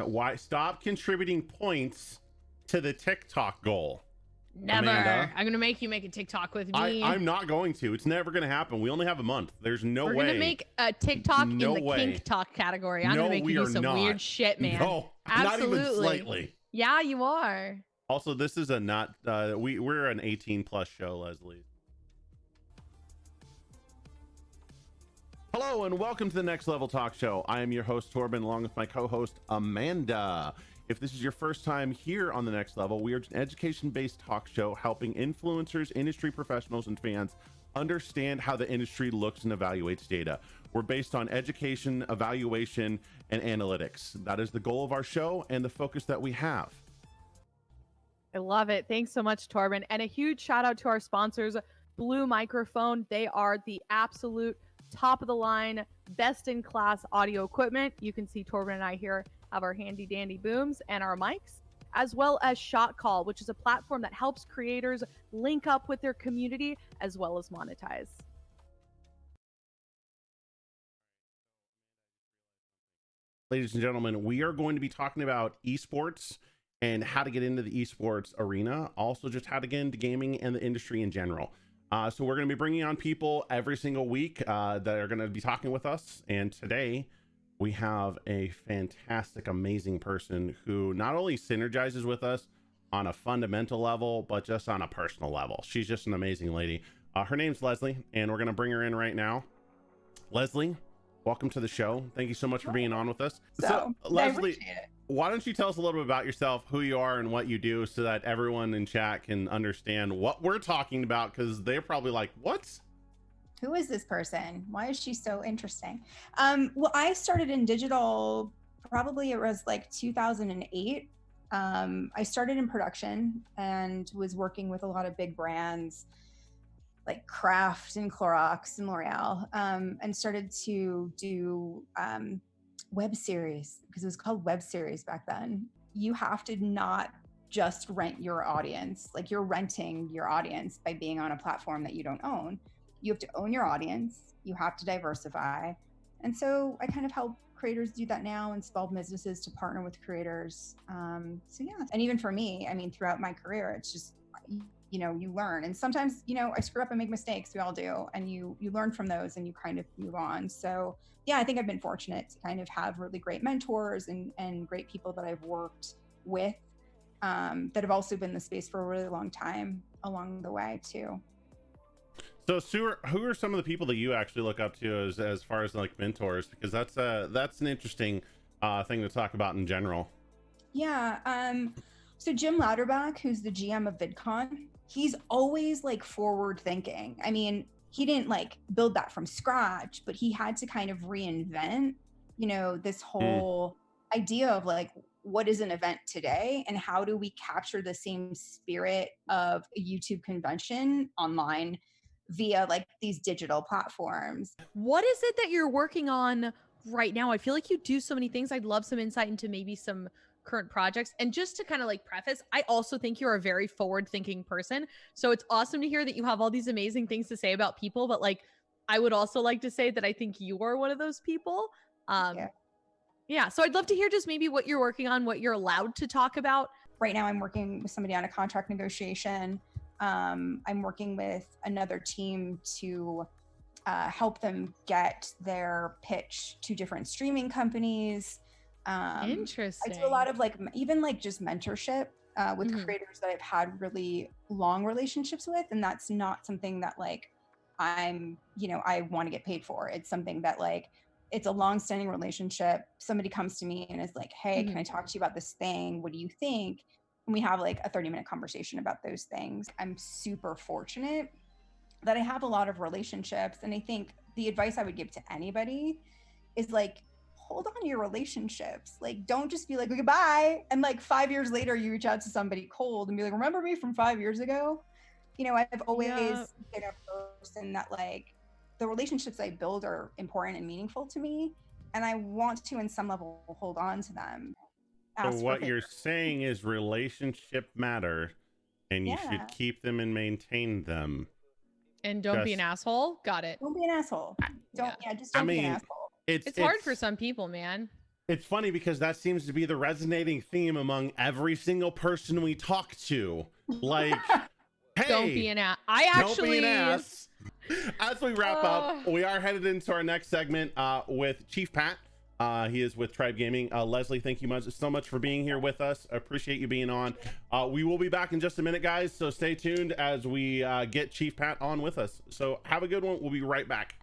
Why stop contributing points to the TikTok goal? Never. Amanda? I'm gonna make you make a TikTok with me. I'm not going to. It's never going to happen. We only have a month. There's no way. We're gonna make a TikTok No in the way. kink talk category. I'm No, gonna make we you are do some not. weird shit, man. No, Absolutely. not even slightly. Yeah, you are. Also, this is a not. We're an 18+ show, Leslie. Hello and welcome to the Next Level Talk Show. I am your host Torben, along with my co-host Amanda. If this is your first time here on the Next Level, we are an education-based talk show helping influencers, industry professionals, and fans understand how the industry looks and evaluates data. We're based on education, evaluation, and analytics. That is the goal of our show and the focus that we have. I love it. Thanks so much, Torben. And a huge shout out to our sponsors, Blue Microphone. They are the absolute top of the line, best in class audio equipment. You can see Torben and I here have our handy dandy booms and our mics, as well as Shot Call, which is a platform that helps creators link up with their community as well as monetize. Ladies and gentlemen, we are going to be talking about esports and how to get into the esports arena, also just how to get into gaming and the industry in general. So we're going to be bringing on people every single week that are going to be talking with us. And today we have a fantastic, amazing person who not only synergizes with us on a fundamental level, but just on a personal level. She's just an amazing lady. Her name's Leslie, and we're going to bring her in right now. Leslie, welcome to the show. Thank you so much for being on with us. So Leslie, why don't you tell us a little bit about yourself, who you are and what you do, so that everyone in chat can understand what we're talking about, because they're probably like, what? Who is this person? Why is she so interesting? Well, I started in digital, probably it was like 2008. I started in production and was working with a lot of big brands like Kraft and Clorox and L'Oreal, and started to do web series, because it was called web series back then. You have to not just rent your audience, like you're renting your audience by being on a platform that you don't own. You have to own your audience, you have to diversify. And so I kind of help creators do that now, and small businesses to partner with creators. So yeah, and even for me, I mean, throughout my career, it's just, you know, you learn, and sometimes, you know, I screw up and make mistakes, we all do, and you learn from those and you kind of move on. So yeah, I think I've been fortunate to kind of have really great mentors and great people that I've worked with, that have also been in the space for a really long time along the way too. So Stuart, who are some of the people that you actually look up to as far as like mentors? Because that's an interesting thing to talk about in general. Yeah. So Jim Lauterbach, who's the GM of VidCon, he's always like forward thinking. I mean, he didn't like build that from scratch, but he had to kind of reinvent, you know, this whole idea of like, what is an event today and how do we capture the same spirit of a YouTube convention online via like these digital platforms. What is it that you're working on right now? I feel like you do so many things. I'd love some insight into maybe some current projects. And just to kind of like preface, I also think you're a very forward thinking person. So it's awesome to hear that you have all these amazing things to say about people. But like, I would also like to say that I think you are one of those people. Yeah. So I'd love to hear just maybe what you're working on, what you're allowed to talk about. Right now I'm working with somebody on a contract negotiation. I'm working with another team to help them get their pitch to different streaming companies. Interesting. I do a lot of like, even like just mentorship with creators that I've had really long relationships with. And that's not something that like I want to get paid for. It's something that like, it's a long-standing relationship. Somebody comes to me and is like, hey, can I talk to you about this thing? What do you think? And we have like a 30-minute conversation about those things. I'm super fortunate that I have a lot of relationships. And I think the advice I would give to anybody is like, hold on to your relationships. Like, don't just be like, goodbye. And like 5 years later, you reach out to somebody cold and be like, remember me from 5 years ago? You know, I've always been a person that like, the relationships I build are important and meaningful to me. And I want to, in some level, hold on to them. So what you're saying is relationship matter, and you should keep them and maintain them. And don't be an asshole. Got it. Don't be an asshole. Just don't be an asshole. It's hard for some people, man. It's funny because that seems to be the resonating theme among every single person we talk to. Like, hey, Don't be an ass. I don't actually. be an ass. As we wrap up, we are headed into our next segment with Chief Pat. He is with Tribe Gaming. Leslie, thank you so much for being here with us. I appreciate you being on. We will be back in just a minute, guys, so stay tuned as we get Chief Pat on with us. So have a good one. We'll be right back.